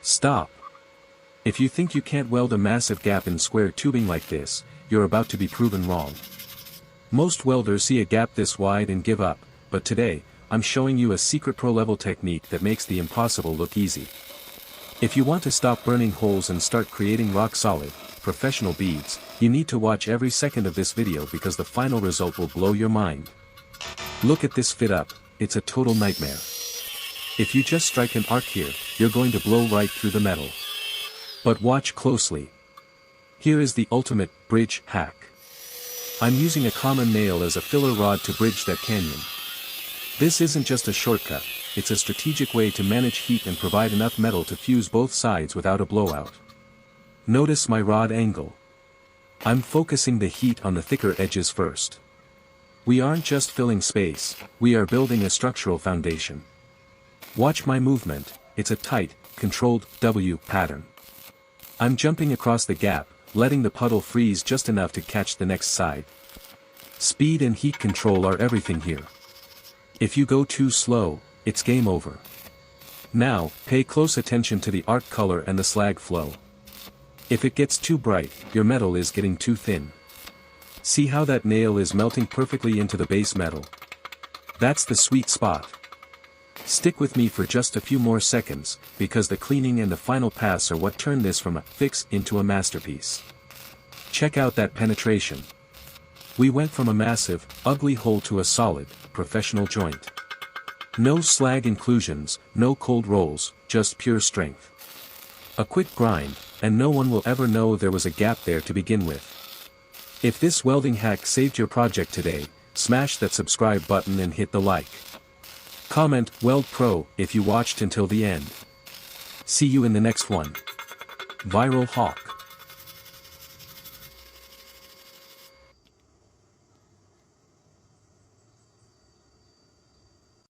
Stop. If you think you can't weld a massive gap in square tubing like this, you're about to be proven wrong. Most welders see a gap this wide and give up, but today, I'm showing you a secret pro-level technique that makes the impossible look easy. If you want to stop burning holes and start creating rock-solid, professional beads, you need to watch every second of this video because the final result will blow your mind. Look at this fit up, it's a total nightmare. If you just strike an arc here, you're going to blow right through the metal. But watch closely. Here is the ultimate bridge hack. I'm using a common nail as a filler rod to bridge that canyon. This isn't just a shortcut, it's a strategic way to manage heat and provide enough metal to fuse both sides without a blowout. Notice my rod angle. I'm focusing the heat on the thicker edges first. We aren't just filling space, we are building a structural foundation. Watch my movement, it's a tight, controlled W pattern. I'm jumping across the gap, letting the puddle freeze just enough to catch the next side. Speed and heat control are everything here. If you go too slow, it's game over. Now, pay close attention to the arc color and the slag flow. If it gets too bright, your metal is getting too thin. See how that nail is melting perfectly into the base metal? That's the sweet spot. Stick with me for just a few more seconds, because the cleaning and the final pass are what turn this from a fix into a masterpiece. Check out that penetration. We went from a massive, ugly hole to a solid, professional joint. No slag inclusions, no cold rolls, just pure strength. A quick grind, and no one will ever know there was a gap there to begin with. If this welding hack saved your project today, smash that subscribe button and hit the like. Comment Weld Pro if you watched until the end. See you in the next one. Viral Hawk.